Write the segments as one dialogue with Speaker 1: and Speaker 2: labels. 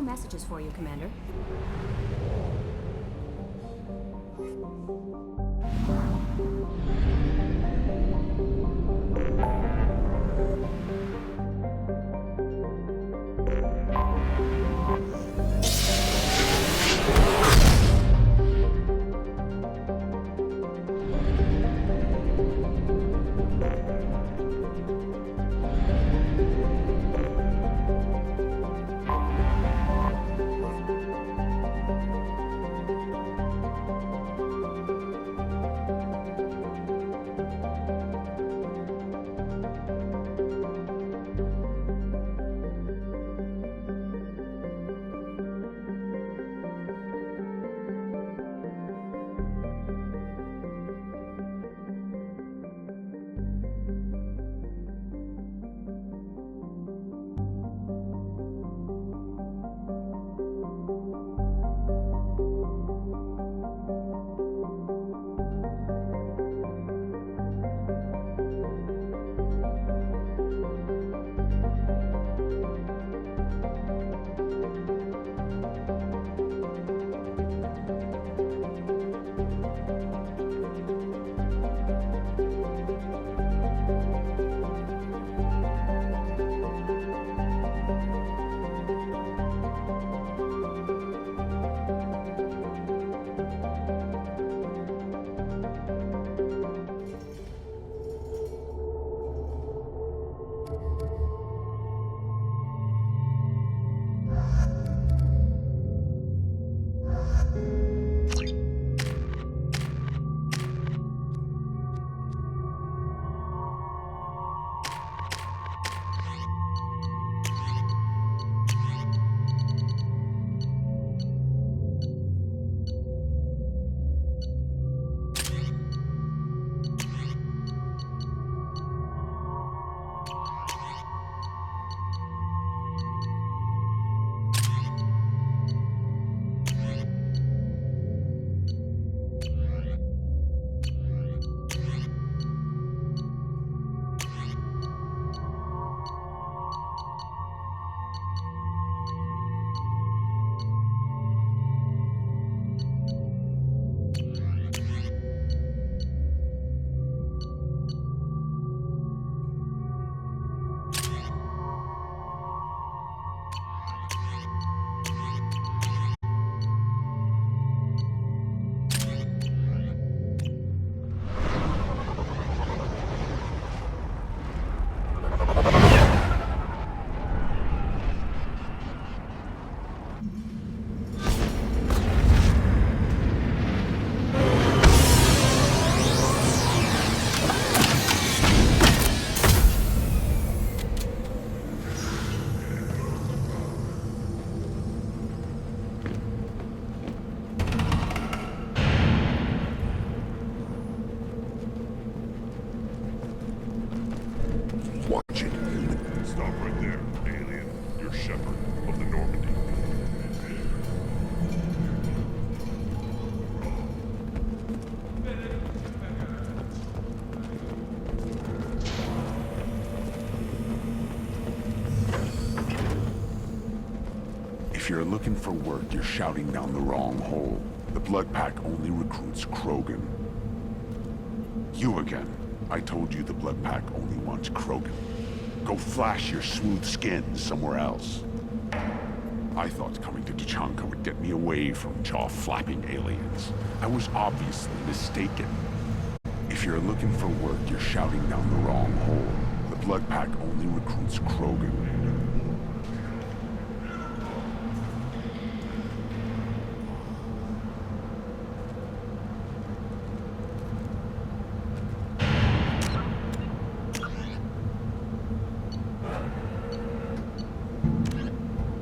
Speaker 1: messages for you, Commander.
Speaker 2: If you're looking for work, you're shouting down the wrong hole. The Blood Pack only recruits Krogan. You again. I told you the Blood Pack only wants Krogan. Go flash your smooth skin somewhere else. I thought coming to Tuchanka would get me away from jaw-flapping aliens. I was obviously mistaken. If you're looking for work, you're shouting down the wrong hole. The Blood Pack only recruits Krogan.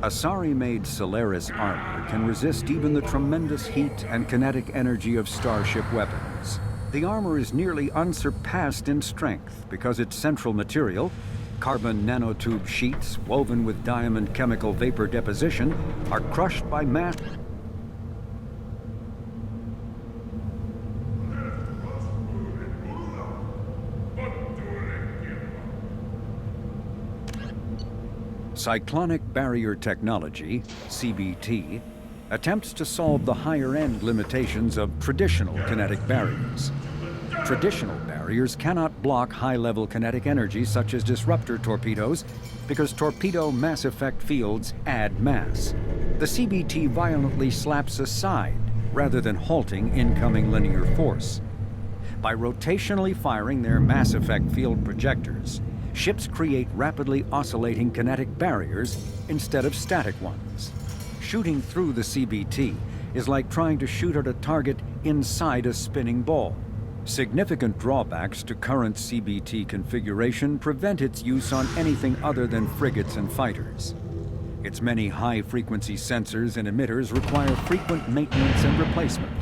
Speaker 3: Asari-made Solaris armor can resist even the tremendous heat and kinetic energy of starship weapons. The armor is nearly unsurpassed in strength because its central material, carbon nanotube sheets woven with diamond chemical vapor deposition, are crushed by mass. Cyclonic Barrier Technology, CBT, attempts to solve the higher-end limitations of traditional kinetic barriers. Traditional barriers cannot block high-level kinetic energy such as disruptor torpedoes because torpedo mass effect fields add mass. The CBT violently slaps aside rather than halting incoming linear force. By rotationally firing their mass effect field projectors, ships create rapidly oscillating kinetic barriers instead of static ones. Shooting through the CBT is like trying to shoot at a target inside a spinning ball. Significant drawbacks to current CBT configuration prevent its use on anything other than frigates and fighters. Its many high-frequency sensors and emitters require frequent maintenance and replacement.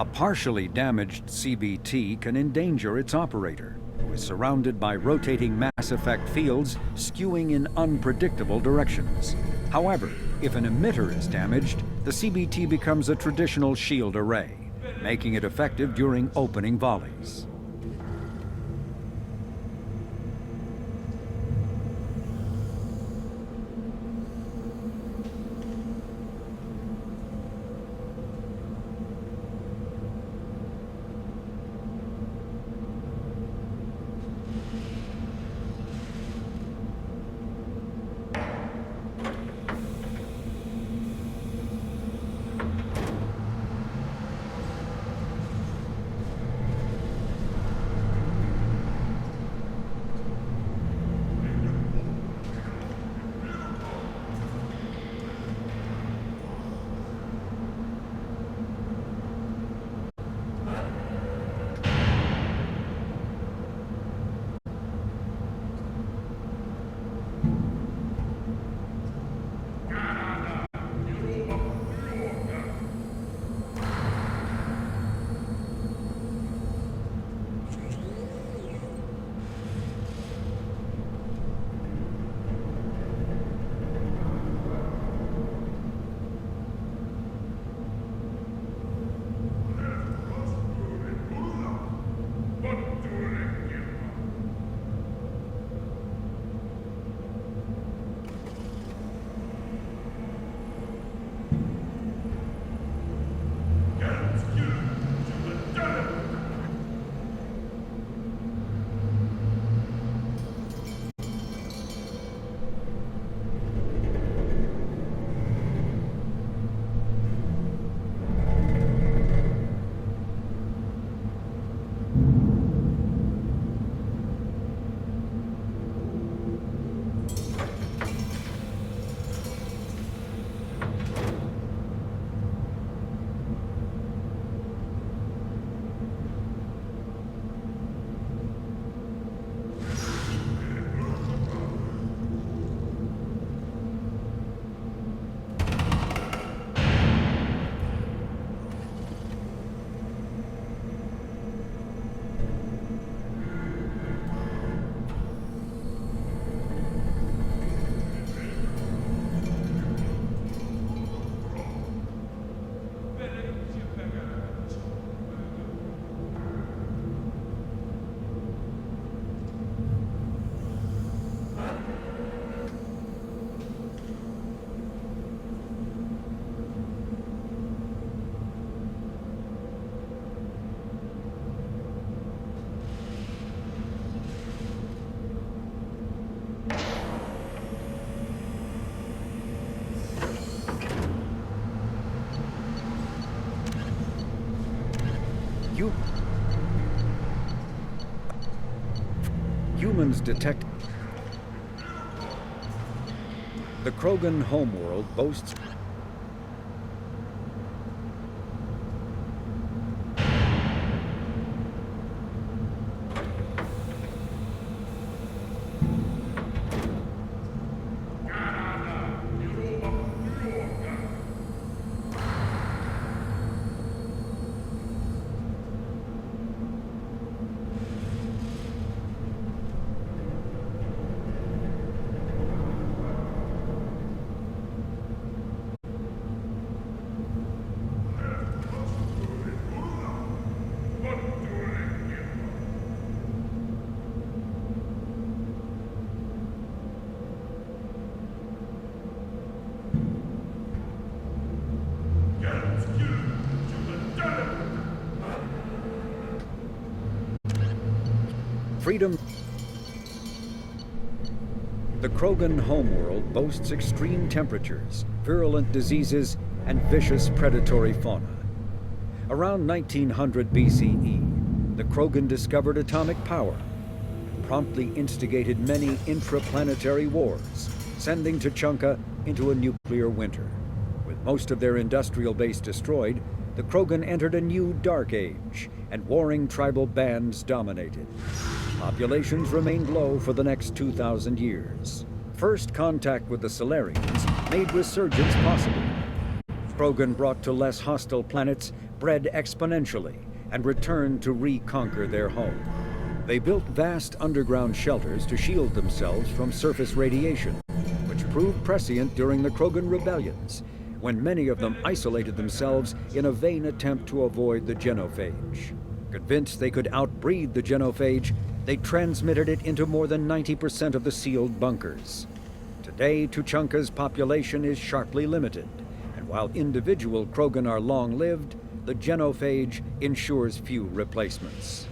Speaker 3: A partially damaged CBT can endanger its operator, who is surrounded by rotating mass effect fields skewing in unpredictable directions. However, if an emitter is damaged, the CBT becomes a traditional shield array, making it effective during opening volleys. Humans detect. The Krogan Homeworld boasts freedom. The Krogan homeworld boasts extreme temperatures, virulent diseases, and vicious predatory fauna. Around 1900 BCE, the Krogan discovered atomic power and promptly instigated many intraplanetary wars, sending Tuchanka into a nuclear winter. With most of their industrial base destroyed, the Krogan entered a new dark age, and warring tribal bands dominated. Populations remained low for the next 2,000 years. First contact with the Solarians made resurgence possible. Krogan brought to less hostile planets bred exponentially and returned to reconquer their home. They built vast underground shelters to shield themselves from surface radiation, which proved prescient during the Krogan rebellions, when many of them isolated themselves in a vain attempt to avoid the genophage. Convinced they could outbreed the genophage, they transmitted it into more than 90% of the sealed bunkers. Today, Tuchanka's population is sharply limited, and while individual Krogan are long-lived, the genophage ensures few replacements.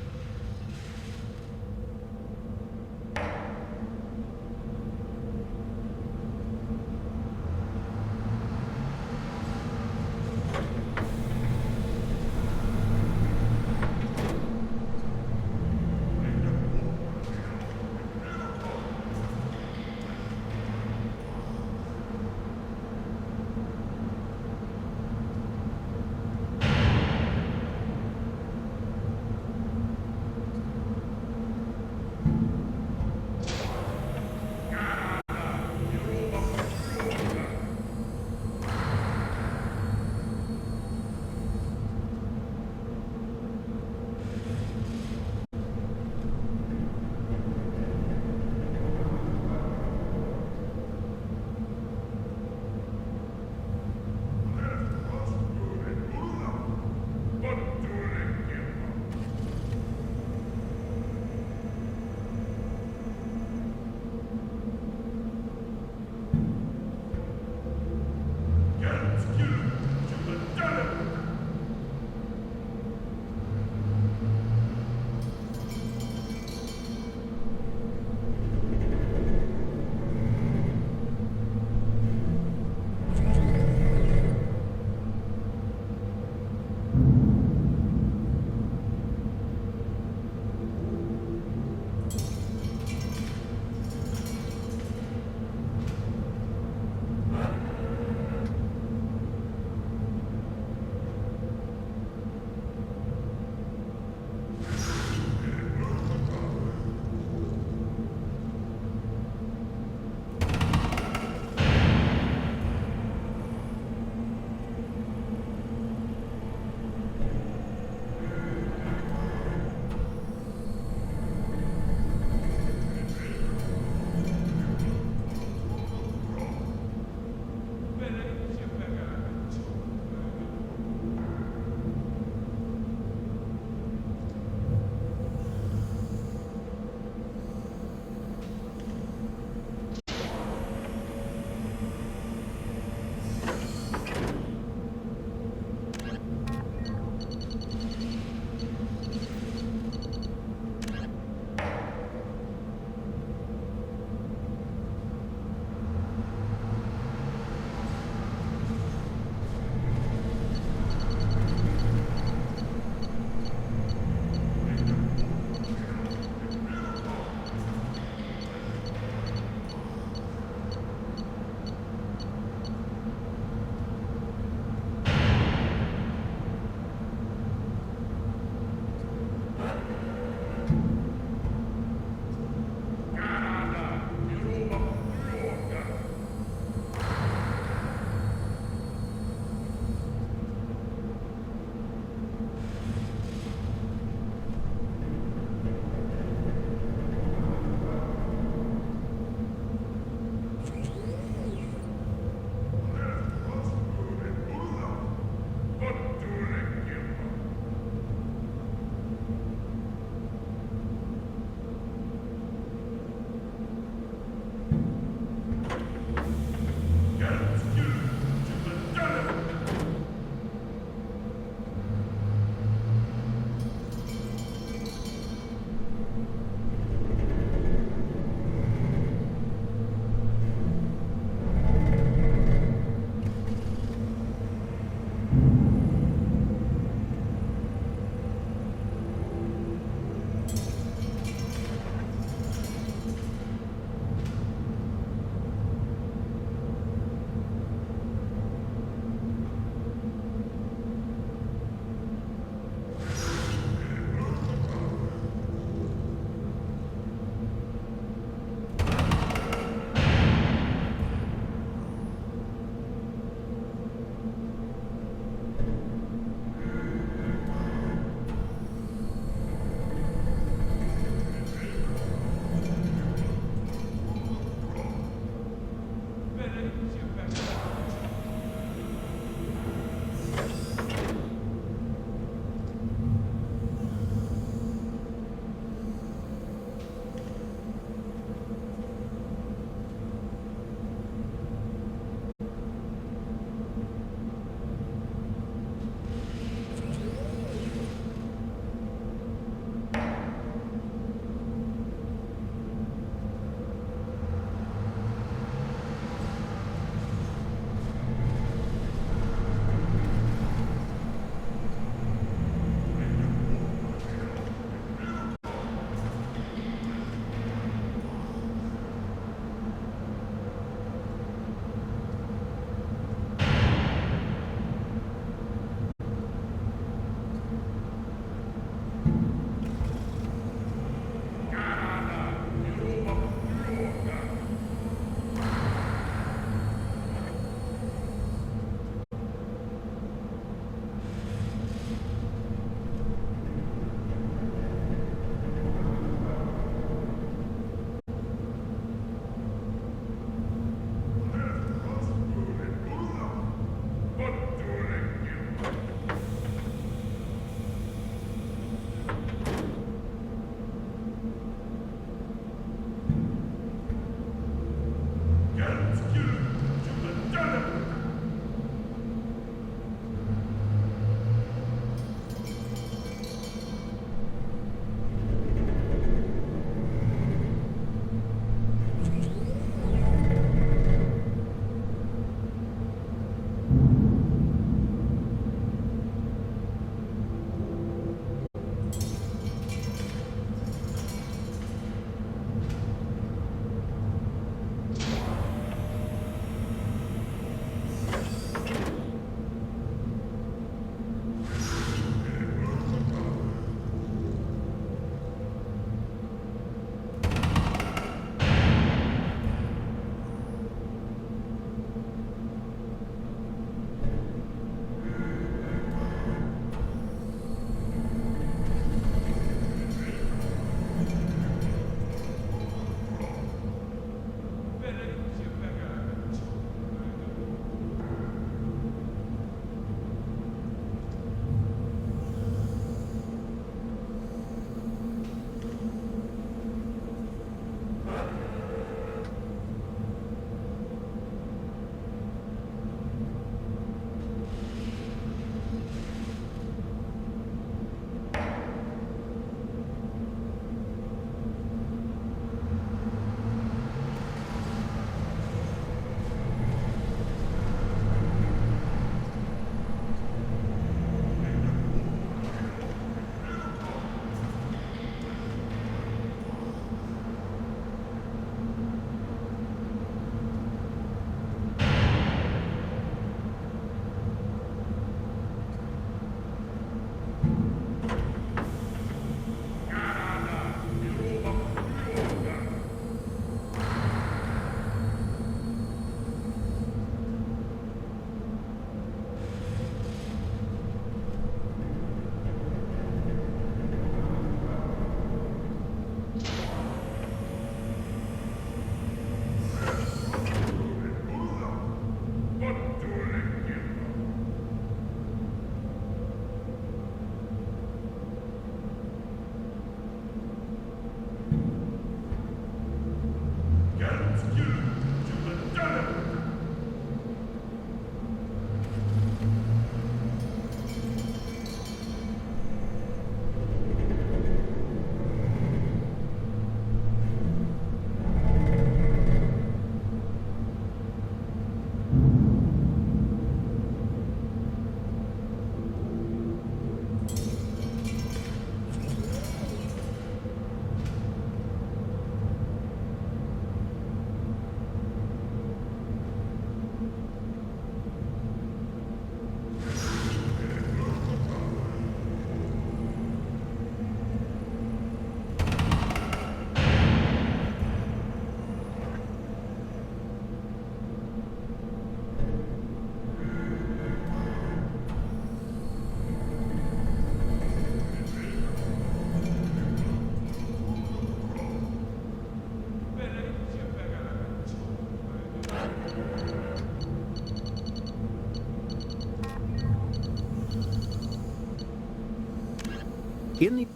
Speaker 3: In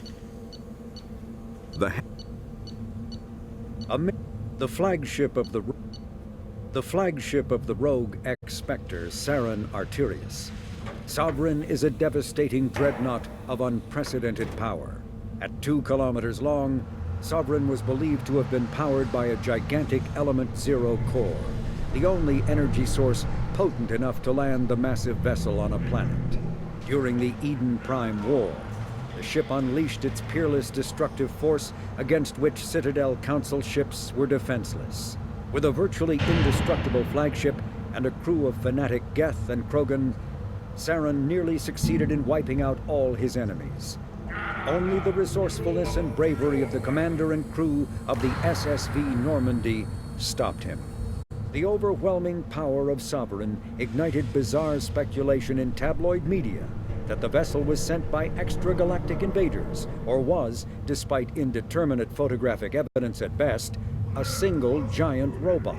Speaker 3: the the flagship of the rogue ex-Spectre, Saren Arterius. Sovereign is a devastating dreadnought of unprecedented power. At 2 kilometers long, Sovereign was believed to have been powered by a gigantic Element Zero core, the only energy source potent enough to land the massive vessel on a planet. During the Eden Prime War, the ship unleashed its peerless destructive force against which Citadel Council ships were defenseless. With a virtually indestructible flagship and a crew of fanatic Geth and Krogan, Saren nearly succeeded in wiping out all his enemies. Only the resourcefulness and bravery of the commander and crew of the SSV Normandy stopped him. The overwhelming power of Sovereign ignited bizarre speculation in tabloid media that the vessel was sent by extragalactic invaders, or was, despite indeterminate photographic evidence at best, a single giant robot.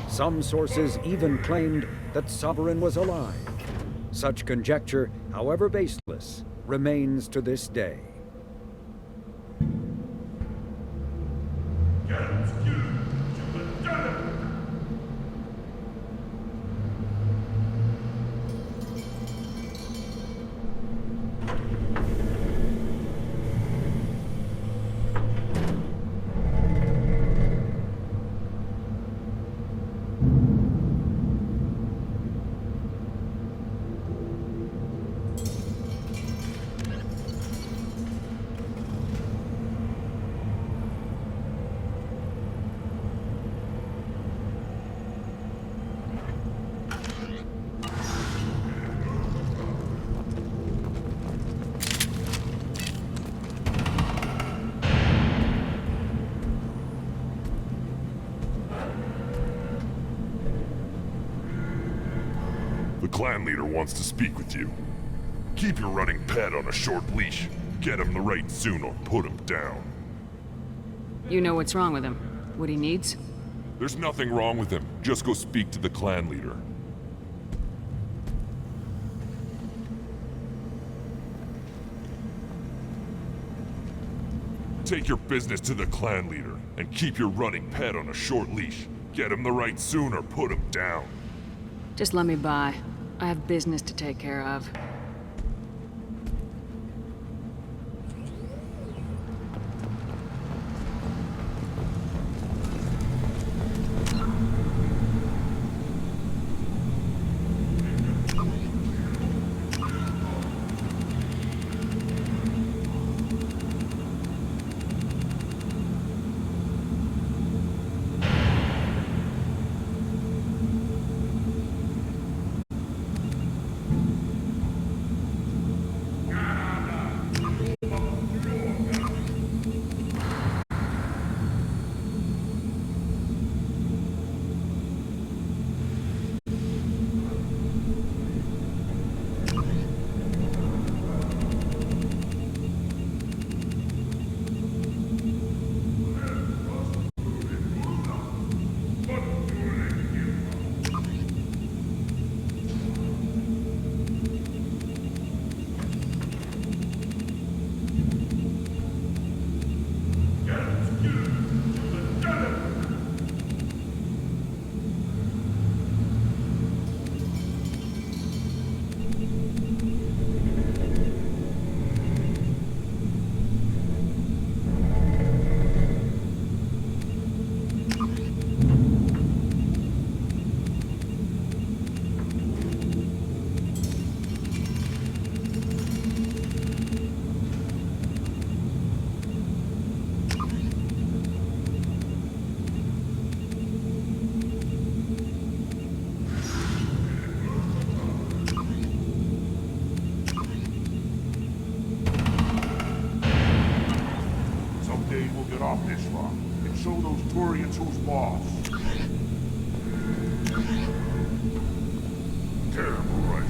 Speaker 3: Some sources even claimed that Sovereign was alive. Such conjecture, however baseless, remains to this day.
Speaker 1: The clan leader wants to speak with you. Keep your running pet on a short leash. Get him the right soon or put him down.
Speaker 4: You know what's wrong with him? What he needs?
Speaker 1: There's nothing wrong with him. Just go speak to the clan leader. Take your business to the clan leader, and keep your running pet on a short leash. Get him the right soon or put him down.
Speaker 4: Just let me by. I have business to take care of.
Speaker 2: Off this rock and show those Turians who's boss. Tear them right.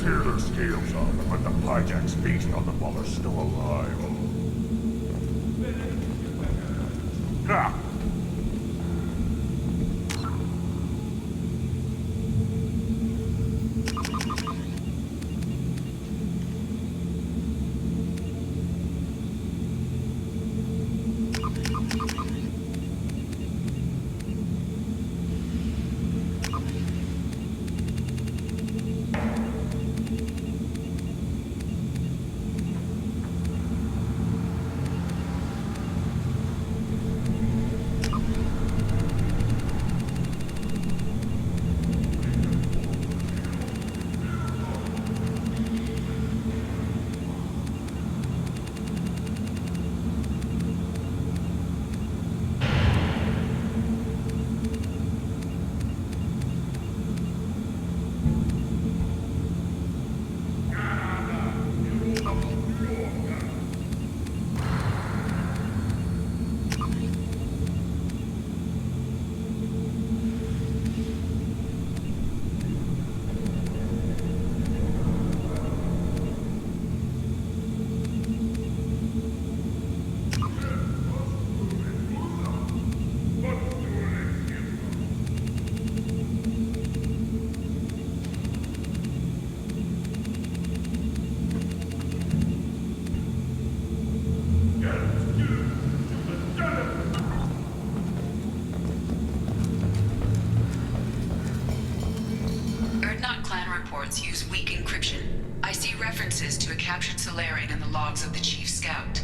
Speaker 2: Tear their scales off and let the Pyjax feast on them while they're still alive. Ha!
Speaker 5: clan reports use weak encryption. I see references to a captured Solarian in the logs of the Chief Scout.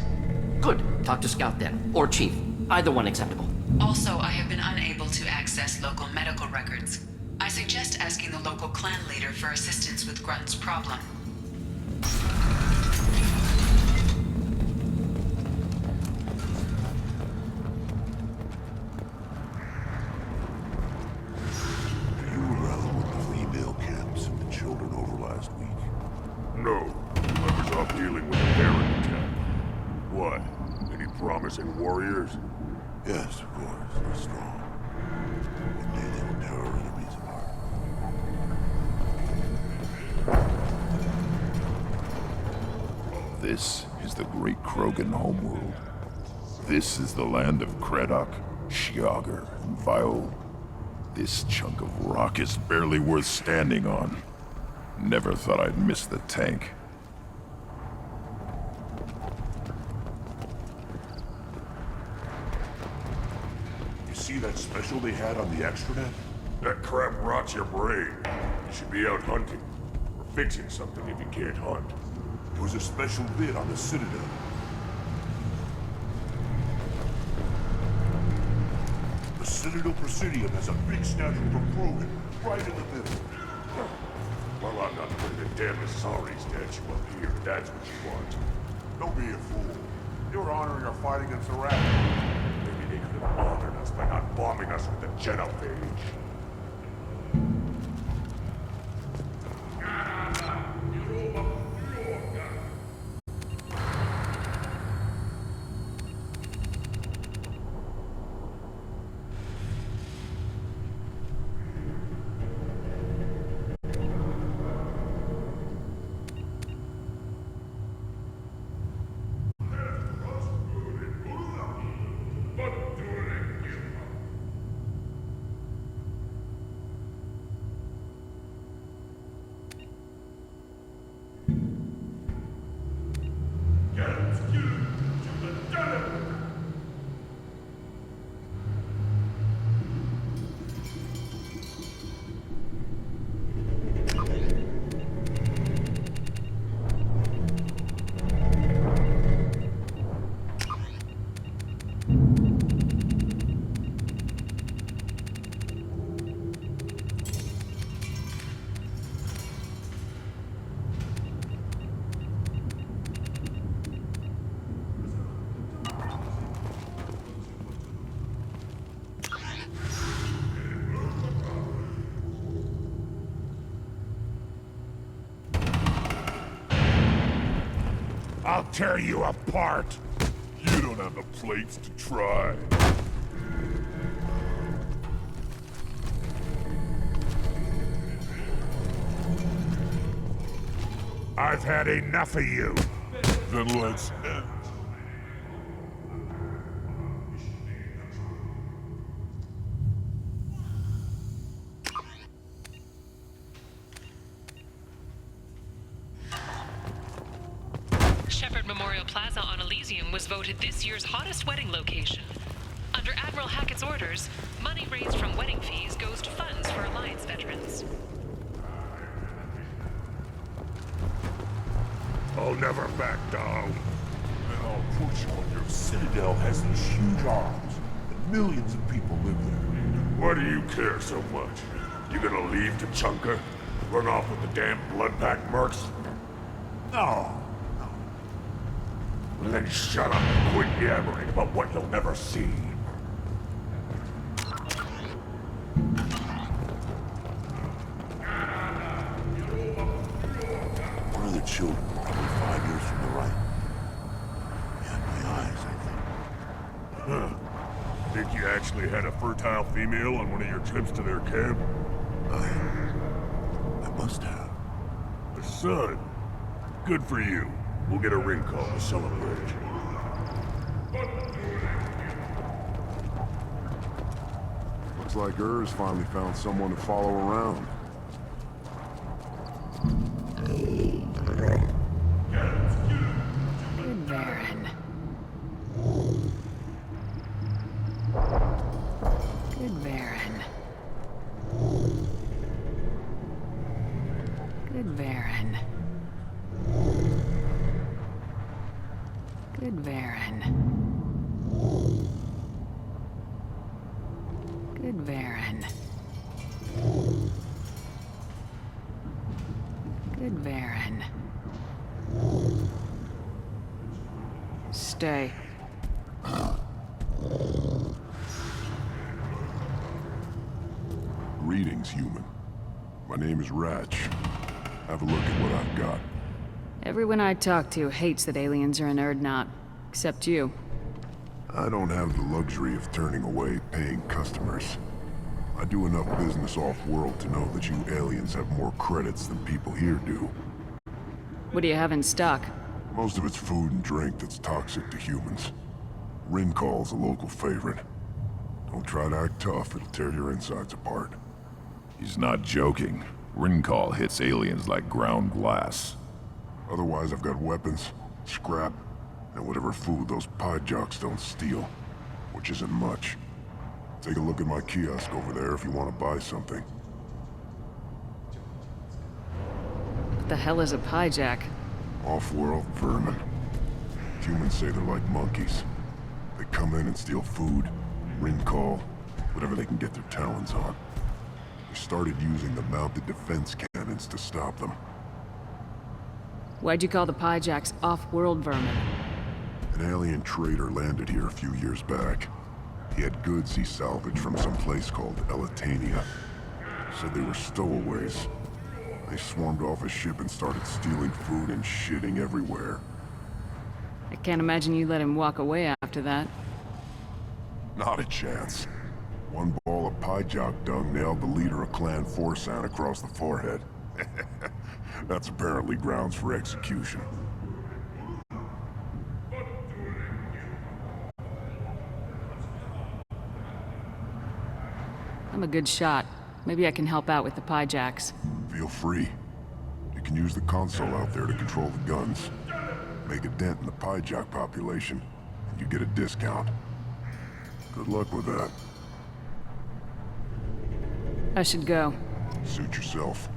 Speaker 6: Good. Talk to Scout then. Or Chief. Either one acceptable.
Speaker 5: Also, I have been unable to access local medical records. I suggest asking the local clan leader for assistance with Grunt's problem.
Speaker 7: You were around with the female camps and the children over last week.
Speaker 1: No, I was off dealing with a parent attack. What? Any promising warriors?
Speaker 7: Yes, of course. They're strong. Indeed, they will tear our enemies apart. This is the great Krogan homeworld. This is the land of Kredok, Shiagar, and Viol. This chunk of rock is barely worth standing on. Never thought I'd miss the tank.
Speaker 2: You see that special they had on the extranet?
Speaker 1: That crap rots your brain. You should be out hunting. Or fixing something if you can't hunt.
Speaker 2: It was a special vid on the Citadel. The Citadel Presidium has a big statue of a Krogan right in the middle.
Speaker 1: Well, I'm not putting a damn sorry statue up here. That's what you want.
Speaker 2: Don't be a fool. You're honoring our fight against Iraq.
Speaker 1: Maybe they could have honored us by not bombing us with the genophage.
Speaker 2: I'll tear you apart!
Speaker 1: You don't have the plates to try.
Speaker 2: I've had enough of you!
Speaker 1: Then let's end.
Speaker 8: Shepherd Memorial Plaza on Elysium was voted this year's hottest wedding location. Under Admiral Hackett's orders, money raised from wedding fees goes to funds for Alliance veterans.
Speaker 1: I'll never back down.
Speaker 2: Then I'll put you on your Citadel has these huge arms, and millions of people live there.
Speaker 1: Why do you care so much? You gonna leave Tachanka? Run off with the damn blood pack mercs?
Speaker 2: No.
Speaker 1: Well, then shut up and quit yammering about what you'll never see.
Speaker 7: One of the children, probably 5 years from the right. Yeah, my eyes, I think.
Speaker 1: Huh. Think you actually had a fertile female on one of your trips to their camp?
Speaker 7: I must have.
Speaker 1: A son. Good for you. We'll get a ring call to celebrate.
Speaker 9: Looks like Ur's finally found someone to follow around.
Speaker 4: Good Baron. Good Baron. Good Varen. Good Varen. Good Varen. Good Varen. Stay.
Speaker 9: Greetings, human. My name is Ratch. Have a look at what I've got.
Speaker 4: Everyone I talk to hates that aliens are an Erdnot. Except you.
Speaker 9: I don't have the luxury of turning away paying customers. I do enough business off-world to know that you aliens have more credits than people here do.
Speaker 4: What do you have in stock?
Speaker 9: Most of it's food and drink that's toxic to humans. Rincall's a local favorite. Don't try to act tough, it'll tear your insides apart.
Speaker 7: He's not joking. Rincall hits aliens like ground glass.
Speaker 9: Otherwise, I've got weapons, scrap, and whatever food those pie jocks don't steal. Which isn't much. Take a look at my kiosk over there if you want to buy something.
Speaker 4: What the hell is a piejack?
Speaker 9: Off-world vermin. Humans say they're like monkeys. They come in and steal food, Rincall, whatever they can get their talons on. They started using the mounted defense cannons to stop them.
Speaker 4: Why'd you call the piejacks off-world vermin?
Speaker 9: An alien trader landed here a few years back. He had goods he salvaged from some place called Elitania. Said they were stowaways. They swarmed off his ship and started stealing food and shitting everywhere.
Speaker 4: I can't imagine you let him walk away after that.
Speaker 9: Not a chance. One ball of pie jock dung nailed the leader of Clan Forsan across the forehead. That's apparently grounds for execution.
Speaker 4: I'm a good shot. Maybe I can help out with the piejacks.
Speaker 9: Feel free. You can use the console out there to control the guns. Make a dent in the pie jock population, and you get a discount. Good luck with that.
Speaker 4: I should go.
Speaker 9: Suit yourself.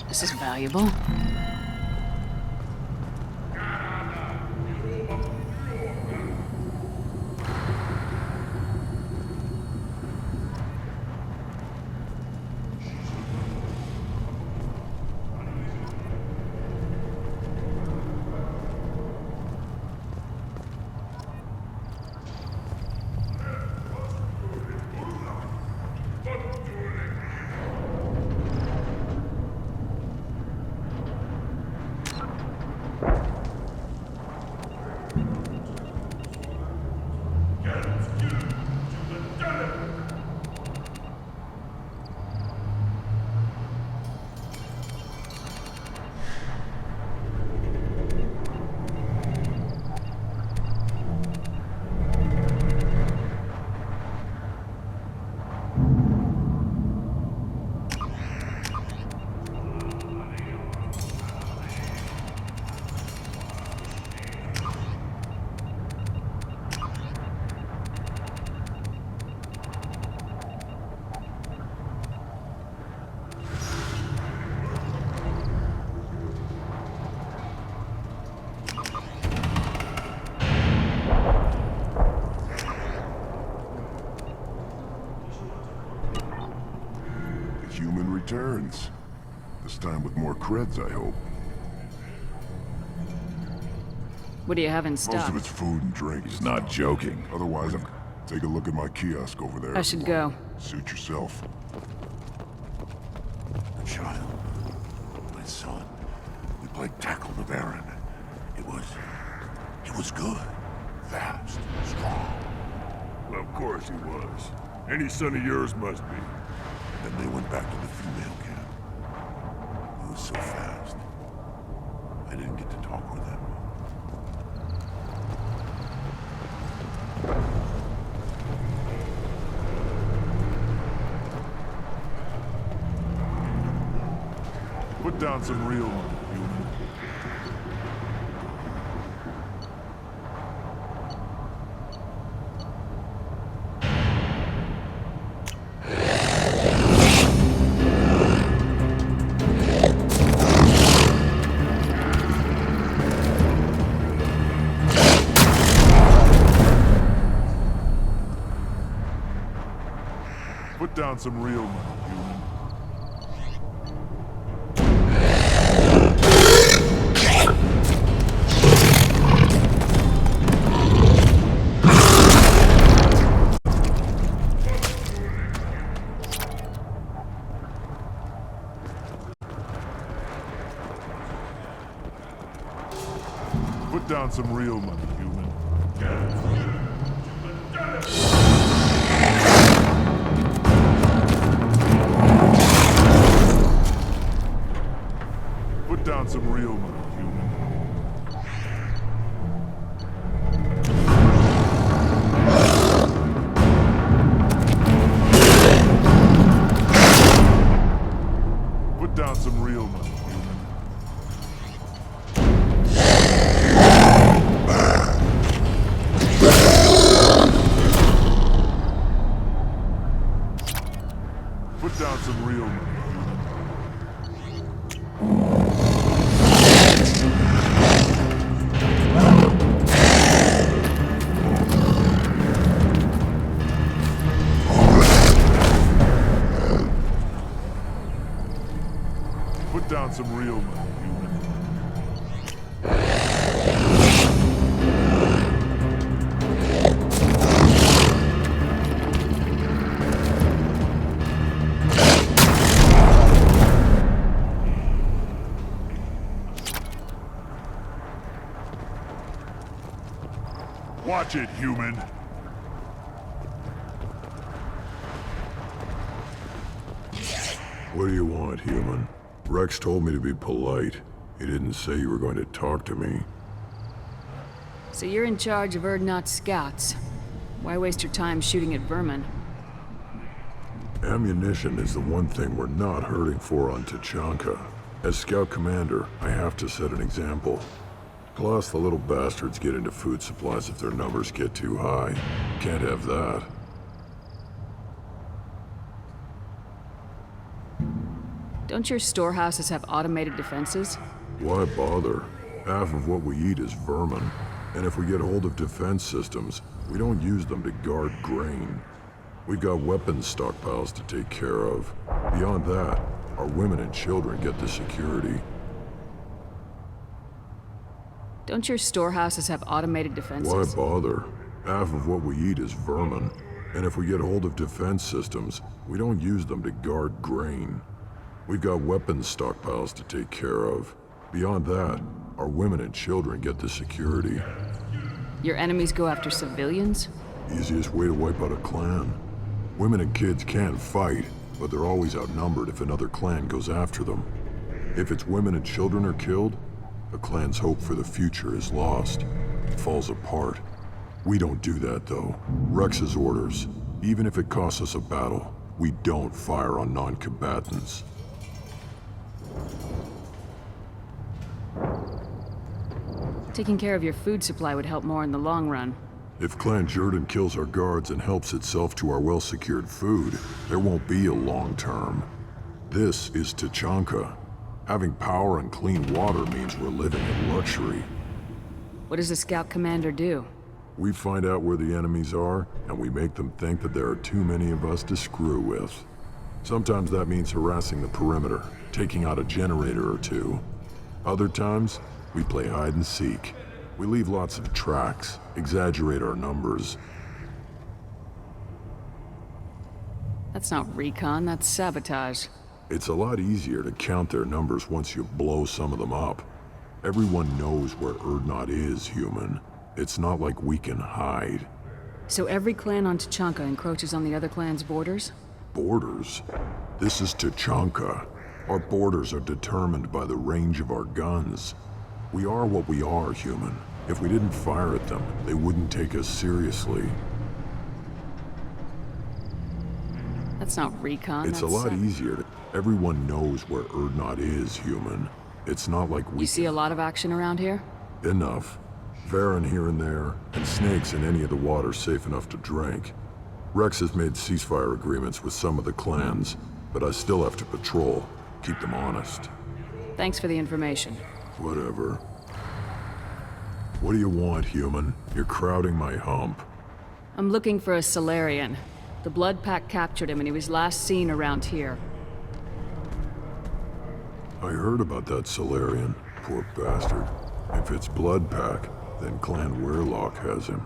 Speaker 4: This is valuable.
Speaker 9: returns. This time with more creds, I hope.
Speaker 4: What do you have in
Speaker 9: Most
Speaker 4: stock?
Speaker 9: of it's food and drink.
Speaker 7: He's not joking.
Speaker 9: Otherwise, take a look at my kiosk over there.
Speaker 4: I should go.
Speaker 9: Suit yourself.
Speaker 2: The child, my son, we played tackle the Baron. It was good, fast, strong.
Speaker 1: Well, of course he was. Any son of yours must be.
Speaker 2: Then they went back to the female camp. He was so fast. I didn't get to talk with him.
Speaker 9: Put down some real money, human. Put down some real money, human. Put down some real money, human. Put down some real money, human. Put down some real money, human. Put down some real money, human. Put down some real money, human. Watch it, human.
Speaker 10: What do you want, human? Rex told me to be polite. He didn't say you were going to talk to me.
Speaker 4: So you're in charge of Urdnot scouts. Why waste your time shooting at vermin?
Speaker 10: Ammunition is the one thing we're not hurting for on Tachanka. As scout commander, I have to set an example. Plus, the little bastards get into food supplies if their numbers get too high. Can't have that.
Speaker 4: Don't your storehouses have automated defenses?
Speaker 10: Why bother? Half of what we eat is vermin. And if we get hold of defense systems, we don't use them to guard grain. We've got weapons stockpiles to take care of. Beyond that, our women and children get the security.
Speaker 4: Don't your storehouses have automated defenses?
Speaker 10: Why bother? Half of what we eat is vermin. And if we get hold of defense systems, we don't use them to guard grain. We've got weapons stockpiles to take care of. Beyond that, our women and children get the security.
Speaker 4: Your enemies go after civilians?
Speaker 10: Easiest way to wipe out a clan. Women and kids can fight, but they're always outnumbered if another clan goes after them. If its women and children are killed, the clan's hope for the future is lost. It falls apart. We don't do that, though. Rex's orders. Even if it costs us a battle, we don't fire on non-combatants.
Speaker 4: Taking care of your food supply would help more in the long run.
Speaker 10: If Clan Jordan kills our guards and helps itself to our well-secured food, there won't be a long term. This is Tachanka. Having power and clean water means we're living in luxury.
Speaker 4: What does the scout commander do?
Speaker 10: We find out where the enemies are, and we make them think that there are too many of us to screw with. Sometimes that means harassing the perimeter, taking out a generator or two. Other times, we play hide and seek. We leave lots of tracks, exaggerate our numbers.
Speaker 4: That's not recon, that's sabotage.
Speaker 10: It's a lot easier to count their numbers once you blow some of them up. Everyone knows where Urdnot is, human. It's not like we can hide.
Speaker 4: So every clan on Tachanka encroaches on the other clan's borders?
Speaker 10: Borders? This is Tachanka. Our borders are determined by the range of our guns. We are what we are, human. If we didn't fire at them, they wouldn't take us seriously.
Speaker 4: That's not recon,
Speaker 10: It's a lot easier to... Everyone knows where Urdnot is, human. It's not like we...
Speaker 4: You see a lot of action around here?
Speaker 10: Enough. Varen here and there, and snakes in any of the water safe enough to drink. Rex has made ceasefire agreements with some of the clans, but I still have to patrol, keep them honest.
Speaker 4: Thanks for the information.
Speaker 10: Whatever. What do you want, human? You're crowding my hump.
Speaker 4: I'm looking for a Solarian. The Blood Pack captured him and he was last seen around here.
Speaker 10: I heard about that Solarian. Poor bastard. If it's Blood Pack, then Clan Weirlock has him.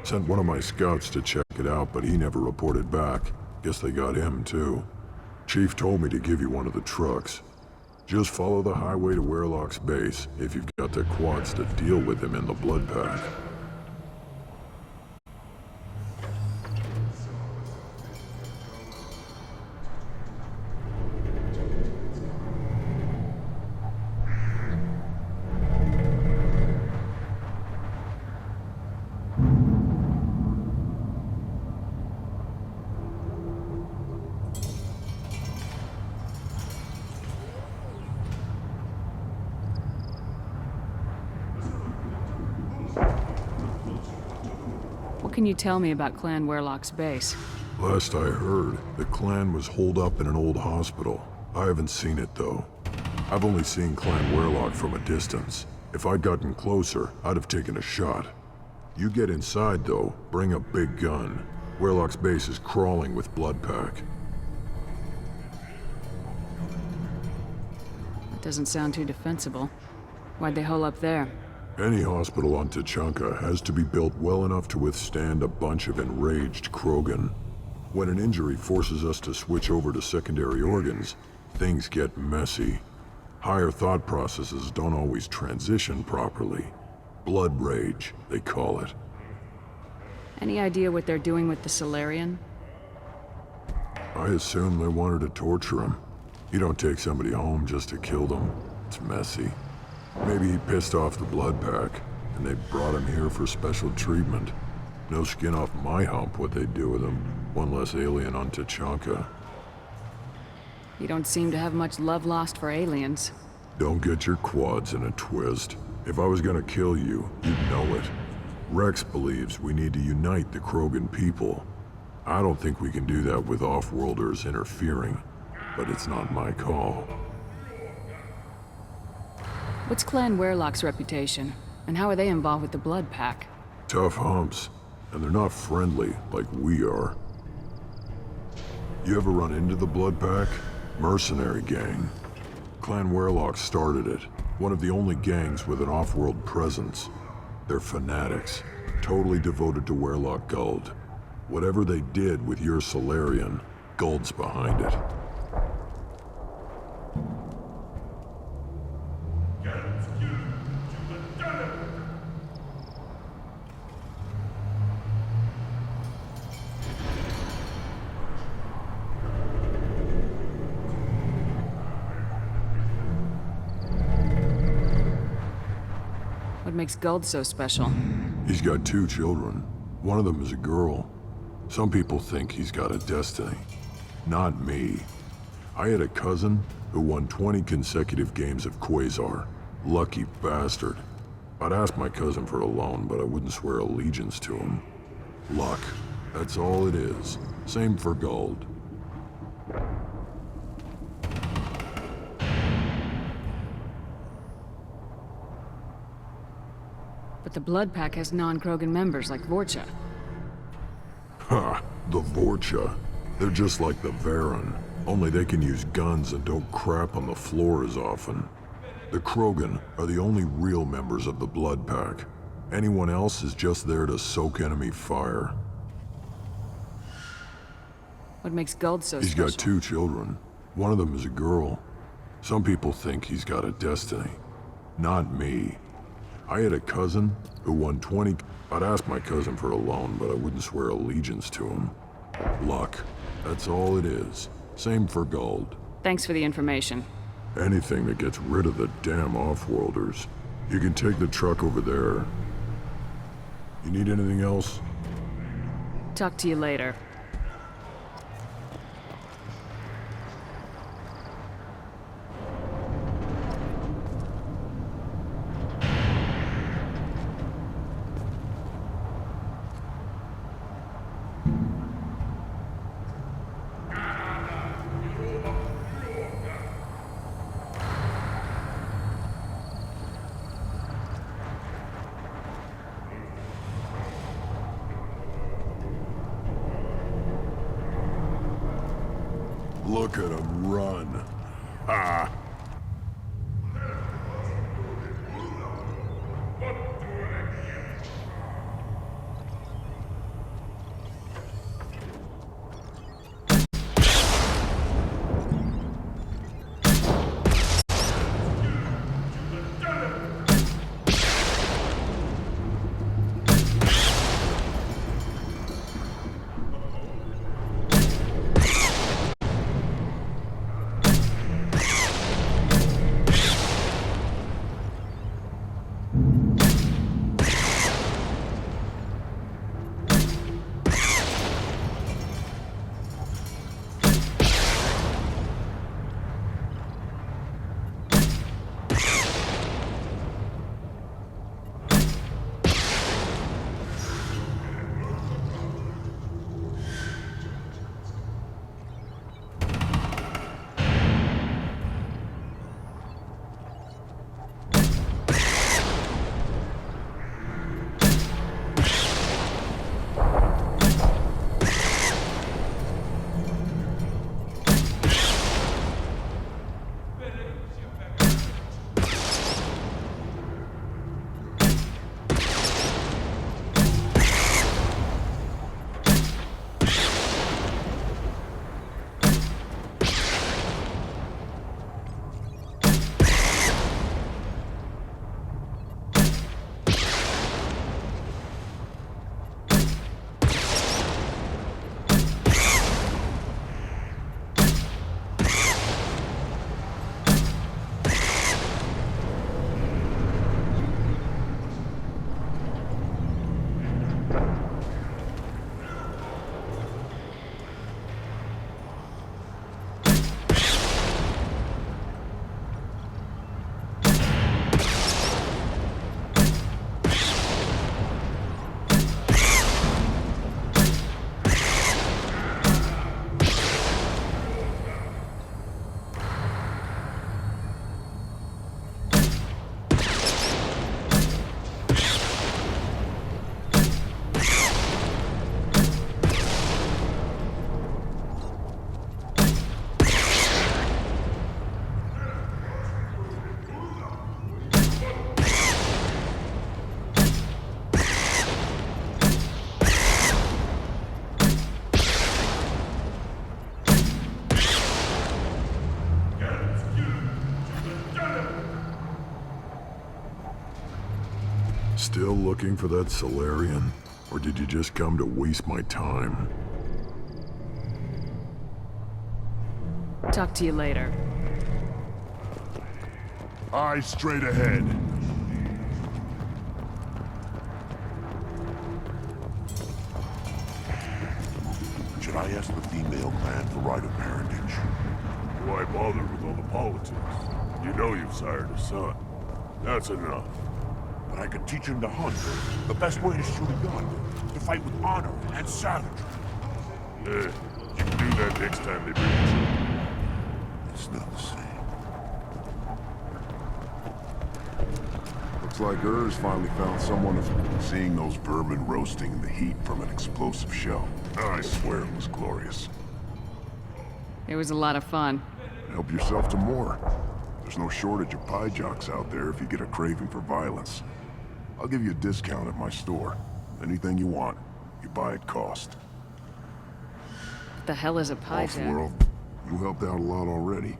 Speaker 10: Sent one of my scouts to check it out, but he never reported back. Guess they got him, too. Chief told me to give you one of the trucks. Just follow the highway to Weirlock's base if you've got the quads to deal with him in the Blood Pack.
Speaker 4: What can you tell me about Clan Weirlock's base?
Speaker 10: Last I heard, the clan was holed up in an old hospital. I haven't seen it, though. I've only seen Clan Weirlock from a distance. If I'd gotten closer, I'd have taken a shot. You get inside, though, bring a big gun. Weirlock's base is crawling with Blood Pack.
Speaker 4: That doesn't sound too defensible. Why'd they hole up there?
Speaker 10: Any hospital on Tachanka has to be built well enough to withstand a bunch of enraged Krogan. When an injury forces us to switch over to secondary organs, things get messy. Higher thought processes don't always transition properly. Blood rage, they call it.
Speaker 4: Any idea what they're doing with the Solarian?
Speaker 10: I assume they wanted to torture him. You don't take somebody home just to kill them. It's messy. Maybe he pissed off the Blood Pack, and they brought him here for special treatment. No skin off my hump what they'd do with him. One less alien on Tachanka.
Speaker 4: You don't seem to have much love lost for aliens.
Speaker 10: Don't get your quads in a twist. If I was gonna kill you, you'd know it. Rex believes we need to unite the Krogan people. I don't think we can do that with off-worlders interfering, but it's not my call.
Speaker 4: What's Clan Weirlock's reputation? And how are they involved with the Blood Pack?
Speaker 10: Tough humps, and they're not friendly like we are. You ever run into the Blood Pack? Mercenary gang. Clan Weirlock started it. One of the only gangs with an off-world presence. They're fanatics, totally devoted to Weirlock Guld. Whatever they did with your Solarian, Guld's behind it.
Speaker 4: What makes Guld so special?
Speaker 10: He's got 2 children. One of them is a girl. Some people think he's got a destiny. Not me. I had a cousin who won 20 consecutive games of Quasar. Lucky bastard. I'd ask my cousin for a loan, but I wouldn't swear allegiance to him. Luck. That's all it is. Same for Guld.
Speaker 4: But the Blood Pack has non-Krogan members like Vorcha.
Speaker 10: Ha! The Vorcha. They're just like the Varen. Only they can use guns and don't crap on the floor as often. The Krogan are the only real members of the Blood Pack. Anyone else is just there to soak enemy fire.
Speaker 4: What makes Guld so
Speaker 10: He's
Speaker 4: special?
Speaker 10: got 2 children. One of them is a girl. Some people think he's got a destiny. Not me. I had a cousin who won 20... I'd ask my cousin for a loan, but I wouldn't swear allegiance to him. Luck. That's all it is. Same for Guld.
Speaker 4: Thanks for the information.
Speaker 10: Anything that gets rid of the damn off-worlders. You can take the truck over there. You need anything else?
Speaker 4: Talk to you later.
Speaker 10: Look at him run. Ah! Still looking for that Solarian? Or did you just come to waste my time?
Speaker 4: Talk to you later.
Speaker 1: Eyes straight ahead.
Speaker 2: Should I ask the female clan for right of parentage?
Speaker 1: Why bother with all the politics? You know you've sired a son. That's enough.
Speaker 2: But I could teach him to hunt. The best way to shoot a gun. To fight with honor and savagery.
Speaker 1: You can do that next time they bring you.
Speaker 2: It's not the same.
Speaker 9: Looks like Urs finally found someone who's seeing those vermin roasting in the heat from an explosive shell.
Speaker 1: I swear it was glorious.
Speaker 4: It was a lot of fun.
Speaker 9: Help yourself to more. There's no shortage of pie jocks out there if you get a craving for violence. I'll give you a discount at my store. Anything you want, you buy at cost.
Speaker 4: What the hell is a pie jack?
Speaker 9: Off-world, you helped out a lot already.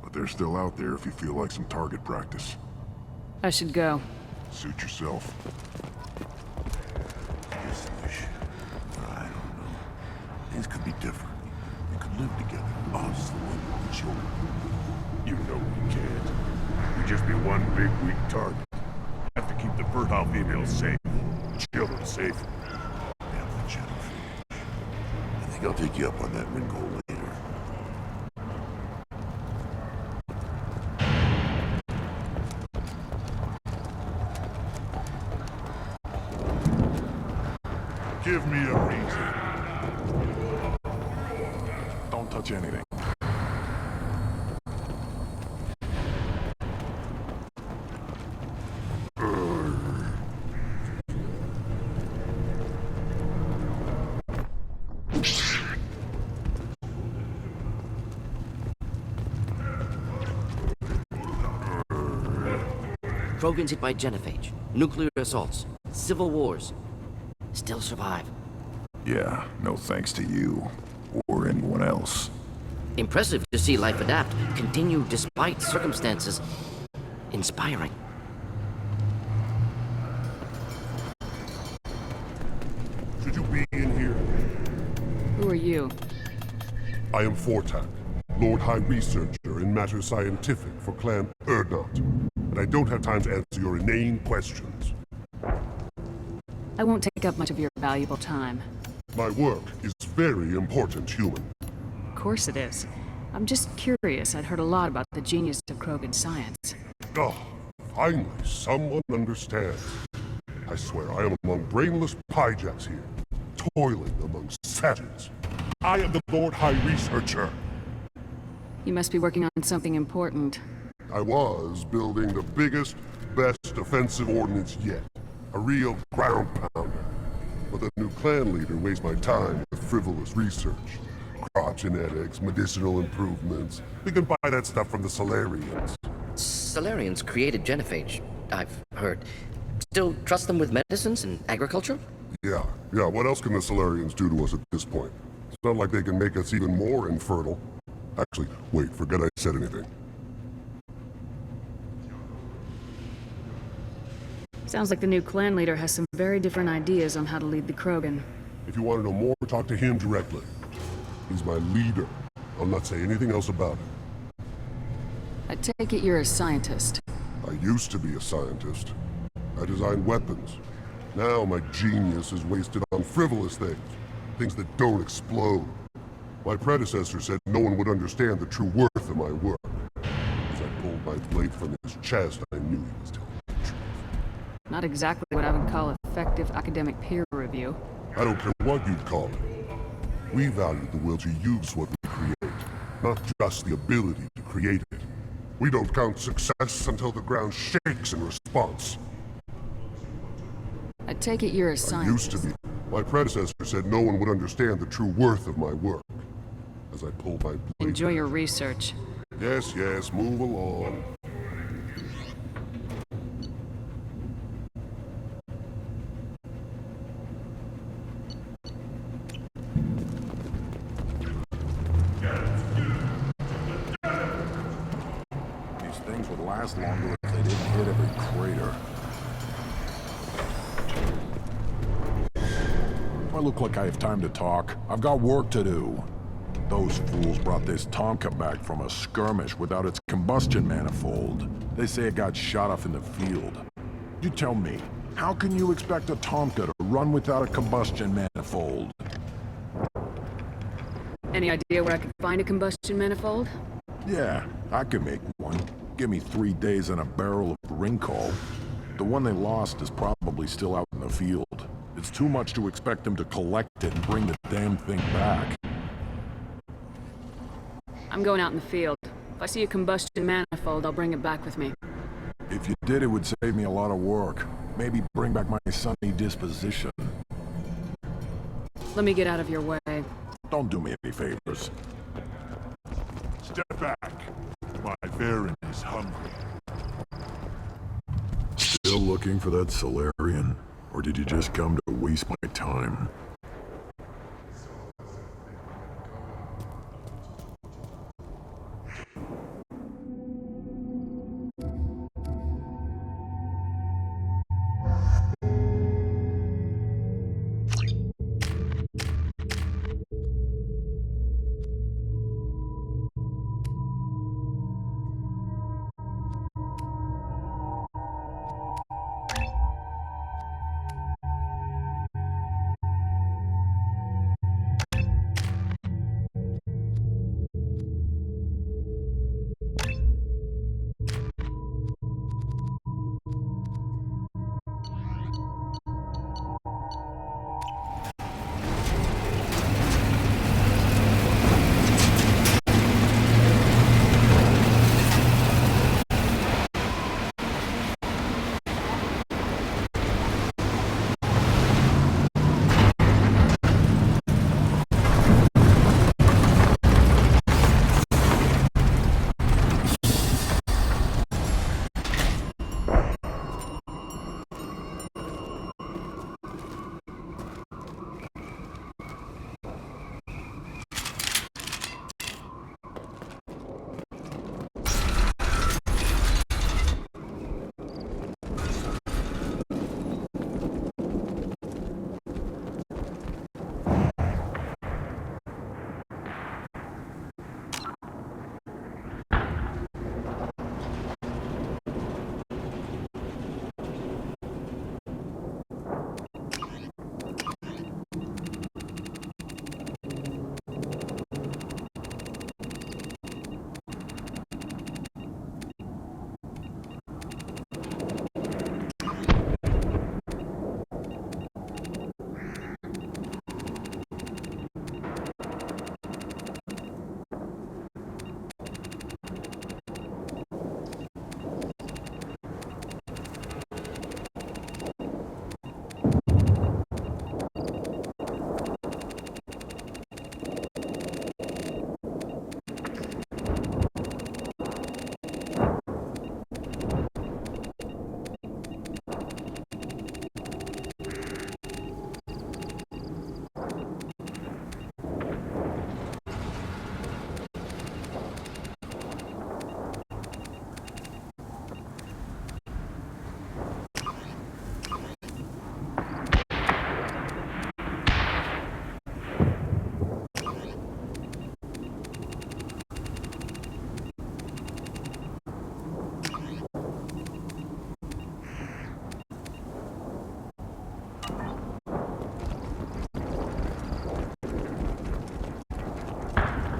Speaker 9: But they're still out there if you feel like some target practice.
Speaker 4: I should go.
Speaker 9: Suit yourself.
Speaker 7: Just wish. I don't know. Things could be different. We could live together. Us, the women, the children.
Speaker 1: You know we can't. We'd just be one big weak target. Have to keep the fertile females safe. Children safe.
Speaker 7: Damn the Jennifer. I think I'll take you up on that ring goal later.
Speaker 1: Give me a reason.
Speaker 9: Don't touch anything.
Speaker 6: Krogan's hit by genophage, nuclear assaults, civil wars. Still survive.
Speaker 7: Yeah, no thanks to you. Or anyone else.
Speaker 6: Impressive to see life adapt, continue despite circumstances. Inspiring.
Speaker 1: Should you be in here?
Speaker 4: Who are you?
Speaker 1: I am Fortak, Lord High Researcher in matters scientific for Clan Urdnot. And I don't have time to answer your inane questions.
Speaker 4: I won't take up much of your valuable time.
Speaker 1: My work is very important, human.
Speaker 4: Of course it is. I'm just curious. I'd heard a lot about the genius of Krogan science.
Speaker 1: Oh, finally, someone understands. I swear I am among brainless pyjacks here, toiling among savages. I am the Lord High Researcher.
Speaker 4: You must be working on something important.
Speaker 1: I was building the biggest, best offensive ordnance yet. A real ground pounder. But the new clan leader wastes my time with frivolous research. Crop genetics, medicinal improvements. We can buy that stuff from the Solarians.
Speaker 6: Solarians created genophage, I've heard. Still trust them with medicines and agriculture?
Speaker 1: Yeah. What else can the Solarians do to us at this point? It's not like they can make us even more infertile. Actually, wait, forget I said anything.
Speaker 4: Sounds like the new clan leader has some very different ideas on how to lead the Krogan.
Speaker 1: If you want to know more, talk to him directly. He's my leader. I'll not say anything else about it.
Speaker 4: I take it you're a scientist.
Speaker 1: I used to be a scientist. I designed weapons. Now my genius is wasted on frivolous things. Things that don't explode. My predecessor said no one would understand the true worth of my work. As I pulled my blade from his chest, I knew he was telling the truth.
Speaker 4: Not exactly what I would call effective academic peer review.
Speaker 1: I don't care what you'd call it. We value the will to use what we create, not just the ability to create it. We don't count success until the ground shakes in response.
Speaker 4: I take it you're a
Speaker 1: I
Speaker 4: scientist.
Speaker 1: used to be. My predecessor said no one would understand the true worth of my work. As I pulled my blade
Speaker 4: Enjoy
Speaker 1: back.
Speaker 4: your research.
Speaker 1: Yes, move along.
Speaker 10: These things would last longer if they didn't hit every crater. Do I look like I have time to talk? I've got work to do. Those fools brought this Tonka back from a skirmish without its combustion manifold. They say it got shot off in the field. You tell me, how can you expect a Tonka to run without a combustion manifold?
Speaker 4: Any idea where I could find a combustion manifold?
Speaker 10: Yeah, I could make one. Give me 3 days and a barrel of Ringcall. The one they lost is probably still out in the field. It's too much to expect them to collect it and bring the damn thing back.
Speaker 4: I'm going out in the field. If I see a combustion manifold, I'll bring it back with me.
Speaker 10: If you did, it would save me a lot of work. Maybe bring back my sunny disposition.
Speaker 4: Let me get out of your way.
Speaker 10: Don't do me any favors.
Speaker 2: Step back. My Baron is hungry.
Speaker 10: Still looking for that Solarian? Or did you just come to waste my time?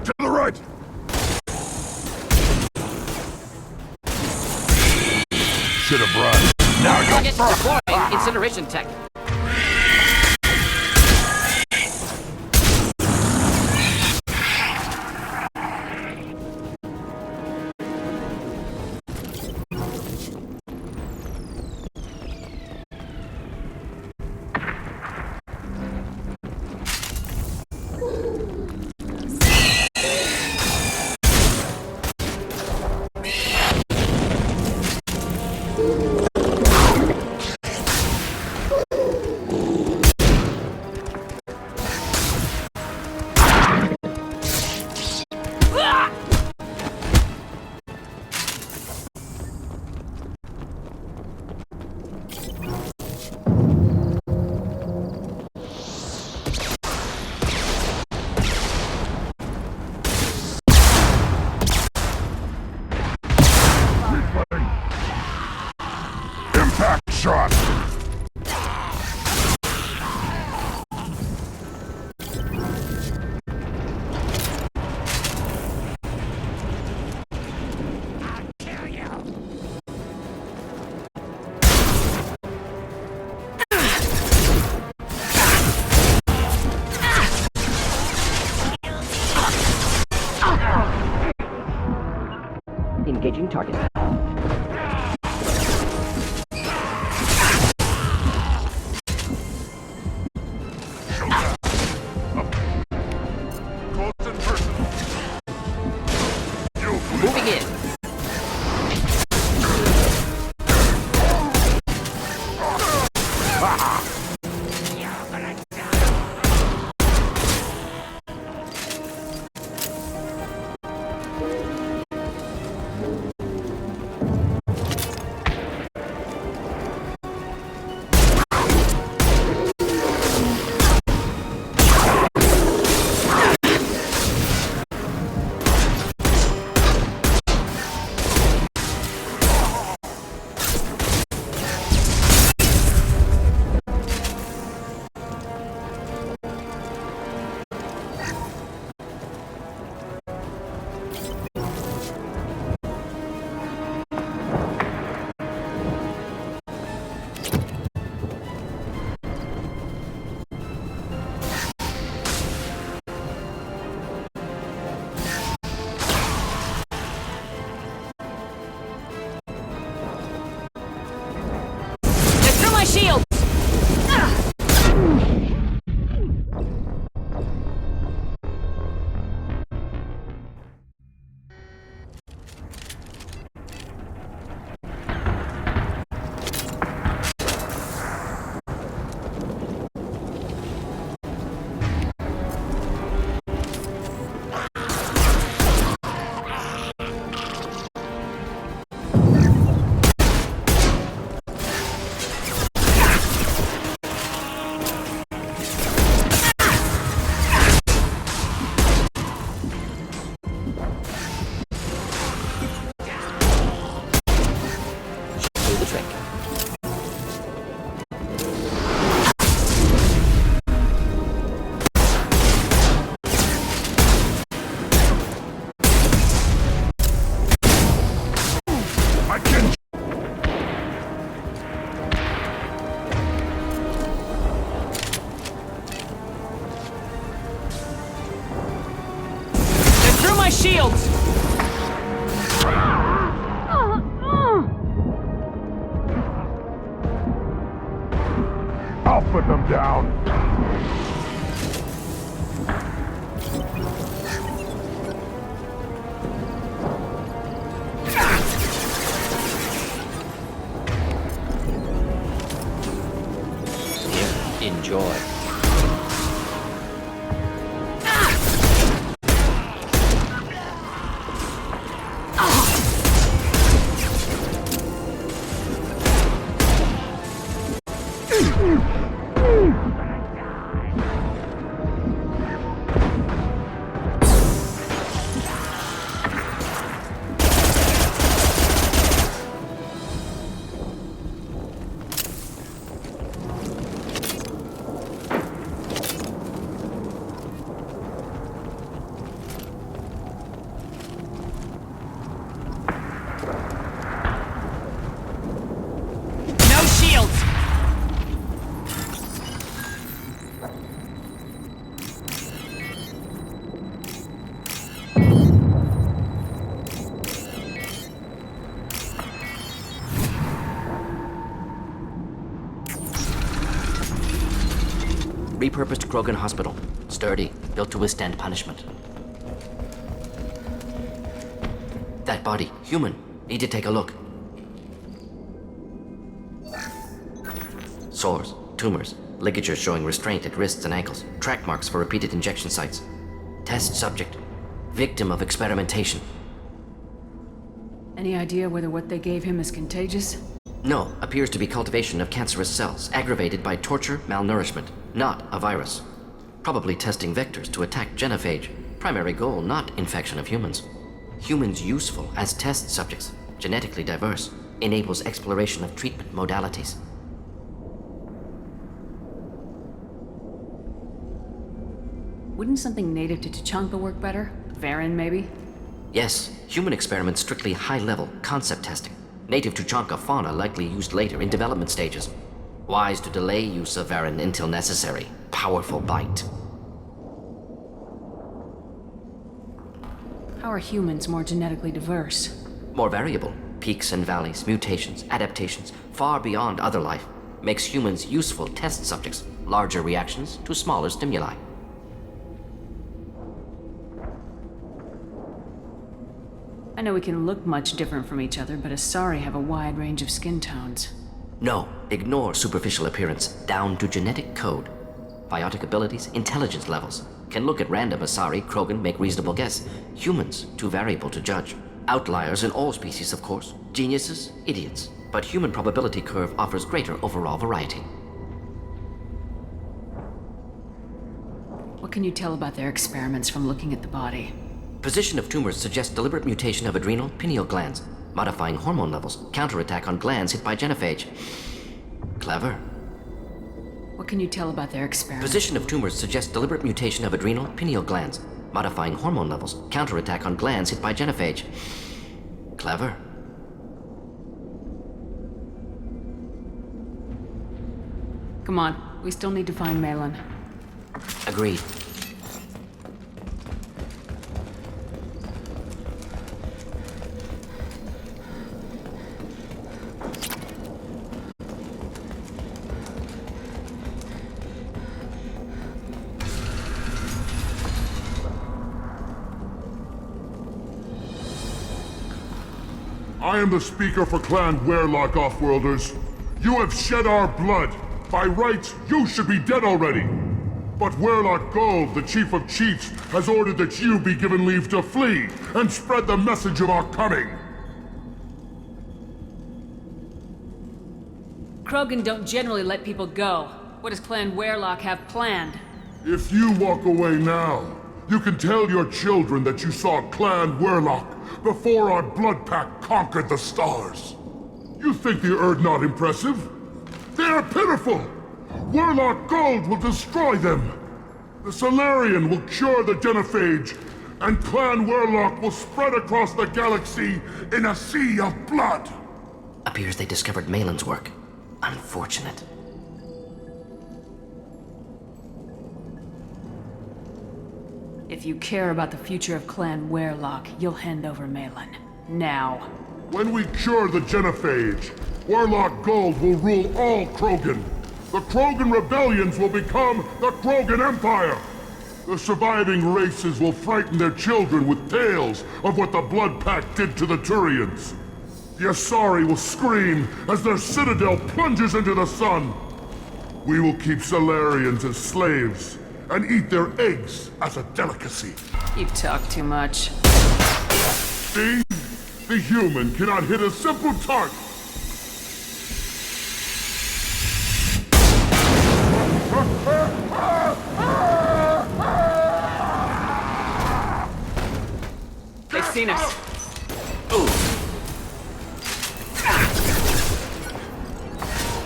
Speaker 2: To the right! Should have run. Now you're first!
Speaker 6: Deploying incineration tech.
Speaker 2: Impact shot!
Speaker 6: Engaging target.
Speaker 2: Close and personal.
Speaker 4: my shields!
Speaker 9: I'll put them down.
Speaker 6: Here, enjoy.
Speaker 4: No shields!
Speaker 6: Repurposed Krogan hospital. Sturdy, built to withstand punishment. That body, human. Need to take a look. Sores, tumors, ligatures showing restraint at wrists and ankles, track marks for repeated injection sites. Test subject. Victim of experimentation.
Speaker 4: Any idea whether what they gave him is contagious?
Speaker 6: No, appears to be cultivation of cancerous cells, aggravated by torture, malnourishment, not a virus. Probably testing vectors to attack genophage. Primary goal, not infection of humans. Humans useful as test subjects, genetically diverse, enables exploration of treatment modalities.
Speaker 4: Wouldn't something native to Tuchanka work better? Varen, maybe?
Speaker 6: Yes, human experiments strictly high-level, concept testing. Native Tuchanka fauna likely used later in development stages. Wise to delay use of Varen until necessary. Powerful bite.
Speaker 4: How are humans more genetically diverse?
Speaker 6: More variable. Peaks and valleys, mutations, adaptations, far beyond other life. Makes humans useful test subjects. Larger reactions to smaller stimuli.
Speaker 4: I know we can look much different from each other, but Asari have a wide range of skin tones.
Speaker 6: No, ignore superficial appearance, down to genetic code. Biotic abilities, intelligence levels. Can look at random Asari, Krogan, make reasonable guess. Humans, too variable to judge. Outliers in all species, of course. Geniuses, idiots. But human probability curve offers greater overall variety.
Speaker 4: What can you tell about their experiments from looking at the body?
Speaker 6: Position of tumors suggests deliberate mutation of adrenal, pineal glands, modifying hormone levels, counterattack on glands hit by genophage. Clever.
Speaker 4: What can you tell about their experiments?
Speaker 6: Position of tumors suggests deliberate mutation of adrenal, pineal glands, modifying hormone levels, counterattack on glands hit by genophage. Clever.
Speaker 4: Come on, we still need to find Malin.
Speaker 6: Agreed.
Speaker 1: I am the speaker for Clan Werlock, Offworlders. You have shed our blood. By rights, you should be dead already. But Werlock Gold, the Chief of Chiefs, has ordered that you be given leave to flee and spread the message of our coming.
Speaker 4: Krogan don't generally let people go. What does Clan Werlock have planned?
Speaker 1: If you walk away now, you can tell your children that you saw Clan Werlock before our blood pack conquered the stars. You think the Erd not impressive? They are pitiful! Werlock Gold will destroy them! The Solarian will cure the genophage, and Clan Werlock will spread across the galaxy in a sea of blood!
Speaker 6: Appears they discovered Malin's work. Unfortunate.
Speaker 4: If you care about the future of Clan Werelock, you'll hand over Malin. Now.
Speaker 1: When we cure the genophage, Warlock Gold will rule all Krogan. The Krogan rebellions will become the Krogan Empire. The surviving races will frighten their children with tales of what the Blood Pact did to the Turians. The Asari will scream as their citadel plunges into the sun. We will keep Salarians as slaves and eat their eggs as a delicacy.
Speaker 4: You talk too much.
Speaker 1: See? The human cannot hit a simple target.
Speaker 4: They've seen us.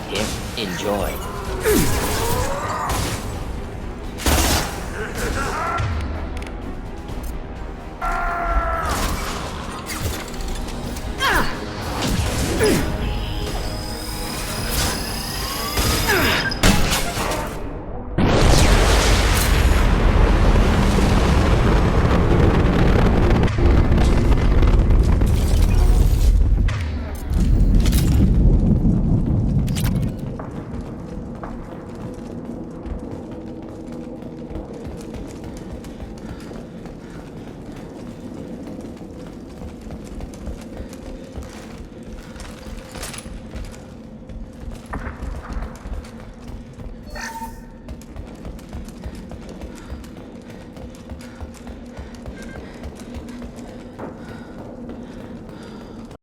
Speaker 6: Here, enjoy.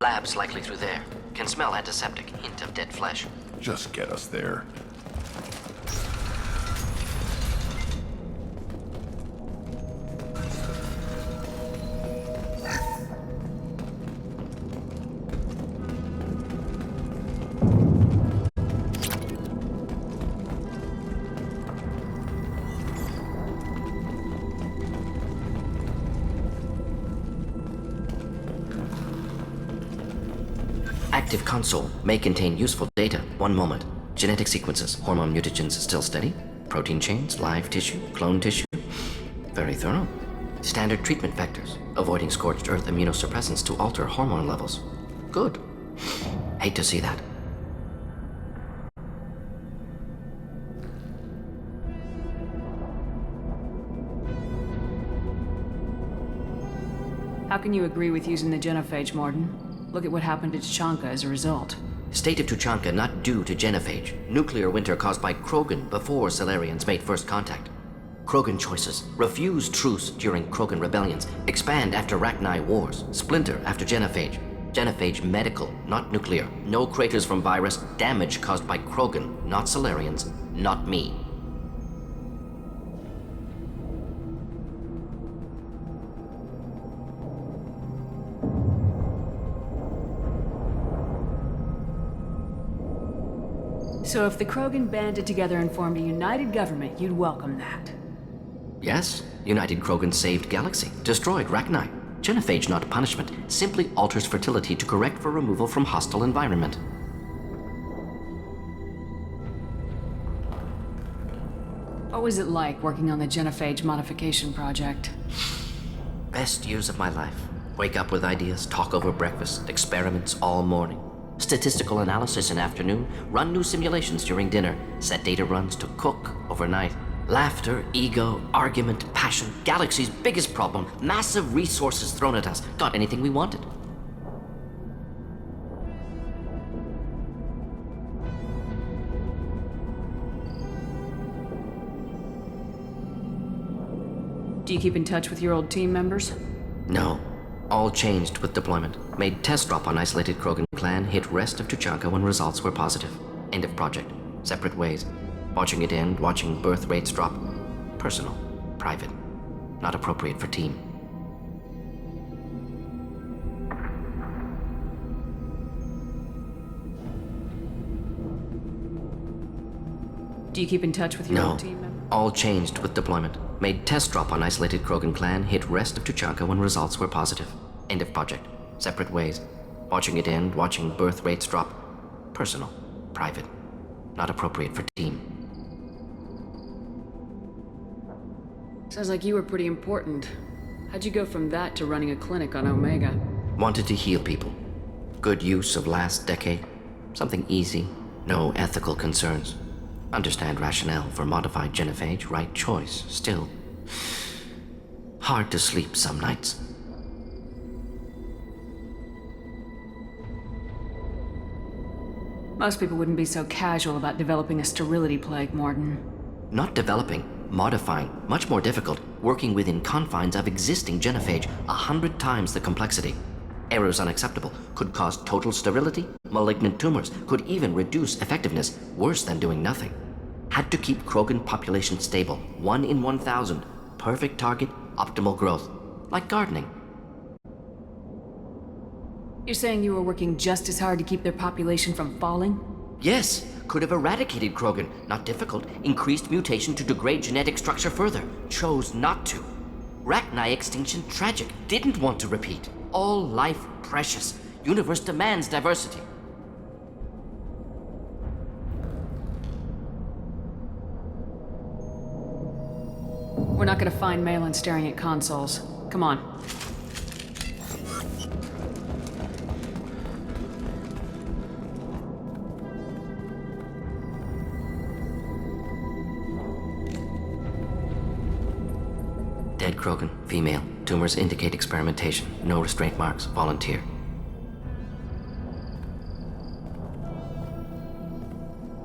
Speaker 6: Lab's likely through there. Can smell antiseptic, hint of dead flesh.
Speaker 7: Just get us there.
Speaker 6: Active console may contain useful data. One moment. Genetic sequences, hormone mutagens still steady. Protein chains, live tissue, clone tissue. Very thorough. Standard treatment vectors, avoiding scorched earth immunosuppressants to alter hormone levels. Good. Hate to see that.
Speaker 4: How can you agree with using the genophage, Morden? Look at what happened to Tuchanka as a result.
Speaker 6: State of Tuchanka not due to genophage. Nuclear winter caused by Krogan before Salarians made first contact. Krogan choices. Refuse truce during Krogan rebellions. Expand after Rachni wars. Splinter after genophage. Genophage medical, not nuclear. No craters from virus. Damage caused by Krogan, not Salarians, not me.
Speaker 4: So if the Krogan banded together and formed a united government, you'd welcome that.
Speaker 6: Yes, United Krogan saved Galaxy, destroyed Rachni. Genophage, not punishment, simply alters fertility to correct for removal from hostile environment.
Speaker 4: What was it like working on the genophage modification project?
Speaker 6: Best years of my life. Wake up with ideas, talk over breakfast, experiments all morning. Statistical analysis in afternoon, run new simulations during dinner, set data runs to cook overnight. Laughter, ego, argument, passion, Galaxy's biggest problem, massive resources thrown at us. Got anything we wanted.
Speaker 4: Do you keep in touch with your old team members?
Speaker 6: No. All changed with deployment. Made test drop on isolated Krogan clan, hit rest of Tuchanka when results were positive. End of project. Separate ways. Watching it end, watching birth rates drop. Personal. Private. Not appropriate for team.
Speaker 4: Do you keep in touch with your old team members?
Speaker 6: All changed with deployment. Made test drop on isolated Krogan clan, hit rest of Tuchanka when results were positive. End of project. Separate ways. Watching it end, watching birth rates drop. Personal. Private. Not appropriate for team.
Speaker 4: Sounds like you were pretty important. How'd you go from that to running a clinic on Omega?
Speaker 6: Wanted to heal people. Good use of last decade. Something easy. No ethical concerns. Understand rationale for modified genophage, right choice. Still, hard to sleep some nights.
Speaker 4: Most people wouldn't be so casual about developing a sterility plague, Morton.
Speaker 6: Not developing, modifying. Much more difficult. Working within confines of existing genophage. 100 times the complexity. Errors unacceptable. Could cause total sterility, malignant tumors. Could even reduce effectiveness. Worse than doing nothing. Had to keep Krogan population stable. 1 in 1,000. Perfect target, optimal growth. Like gardening.
Speaker 4: You're saying you were working just as hard to keep their population from falling?
Speaker 6: Yes, could have eradicated Krogan. Not difficult. Increased mutation to degrade genetic structure further. Chose not to. Rachni extinction tragic. Didn't want to repeat. All life precious. Universe demands diversity.
Speaker 4: We're not gonna find Malin staring at consoles. Come on.
Speaker 6: Dead Krogan, female. Tumors indicate experimentation. No restraint marks. Volunteer.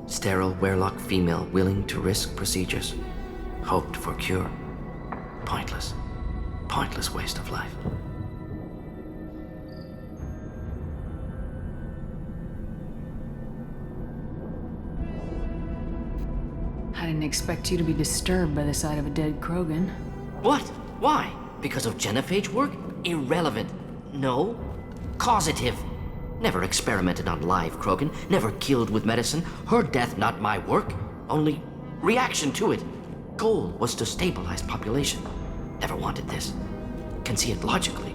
Speaker 6: Sterile Werelock female willing to risk procedures. Hoped for cure. Pointless. Pointless waste of life.
Speaker 4: I didn't expect you to be disturbed by the sight of a dead Krogan.
Speaker 6: What? Why? Because of genophage work? Irrelevant. No. Causative. Never experimented on live Krogan. Never killed with medicine. Her death not my work. Only reaction to it. Goal was to stabilize population. Never wanted this. Can see it logically.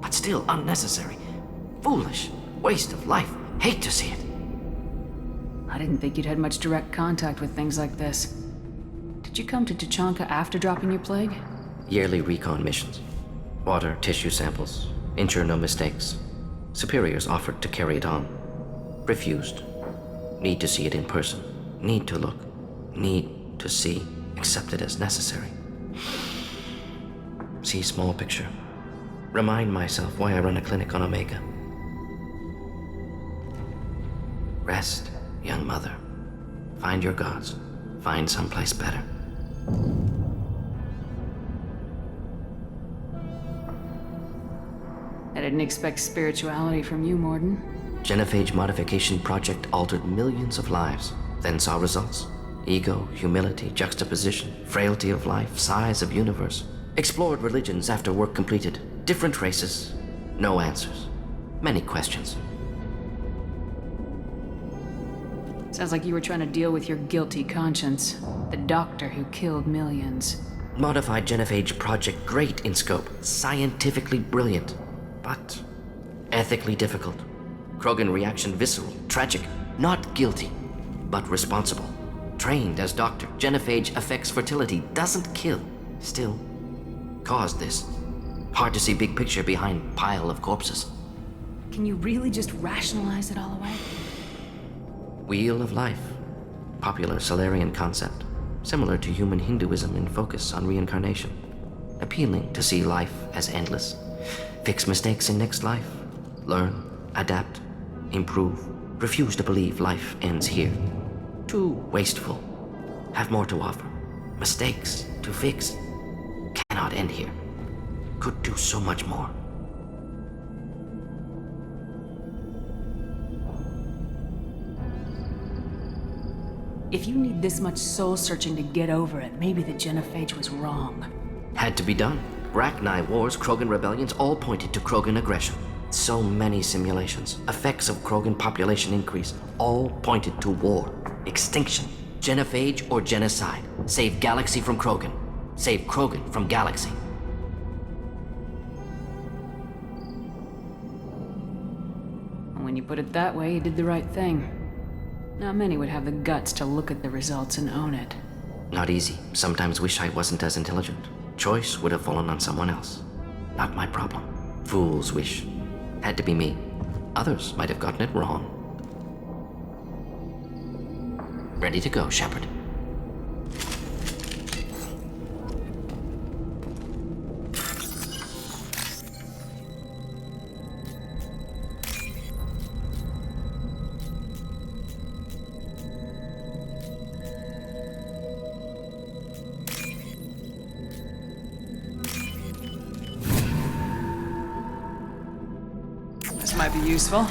Speaker 6: But still unnecessary. Foolish. Waste of life. Hate to see it.
Speaker 4: I didn't think you'd had much direct contact with things like this. Did you come to Tuchanka after dropping your plague?
Speaker 6: Yearly recon missions. Water, tissue samples. Ensure no mistakes. Superiors offered to carry it on. Refused. Need to see it in person. Need to look. Need to see. Accepted as necessary. See small picture. Remind myself why I run a clinic on Omega. Rest, young mother. Find your gods. Find someplace better.
Speaker 4: I didn't expect spirituality from you, Morton.
Speaker 6: Genophage modification project altered millions of lives, then saw results. Ego, humility, juxtaposition, frailty of life, size of universe. Explored religions after work completed. Different races. No answers. Many questions.
Speaker 4: Sounds like you were trying to deal with your guilty conscience. The doctor who killed millions.
Speaker 6: Modified genophage project great in scope. Scientifically brilliant. But ethically difficult. Krogan reaction visceral, tragic. Not guilty, but responsible. Trained as doctor. Genophage affects fertility, doesn't kill. Still, caused this. Hard to see big picture behind pile of corpses.
Speaker 4: Can you really just rationalize it all away?
Speaker 6: Wheel of life. Popular Solarian concept. Similar to human Hinduism in focus on reincarnation. Appealing to see life as endless. Fix mistakes in next life. Learn, adapt, improve. Refuse to believe life ends here. Too wasteful. Have more to offer. Mistakes to fix. Cannot end here. Could do so much more.
Speaker 4: If you need this much soul searching to get over it, maybe the genophage was wrong.
Speaker 6: Had to be done. Rachni wars, Krogan rebellions, all pointed to Krogan aggression. So many simulations. Effects of Krogan population increase, all pointed to war. Extinction. Genophage or genocide. Save galaxy from Krogan. Save Krogan from galaxy.
Speaker 4: When you put it that way, you did the right thing. Not many would have the guts to look at the results and own it.
Speaker 6: Not easy. Sometimes wish I wasn't as intelligent. Choice would have fallen on someone else. Not my problem. Fool's wish. Had to be me. Others might have gotten it wrong. Ready to go, Shepard.
Speaker 4: This might be useful.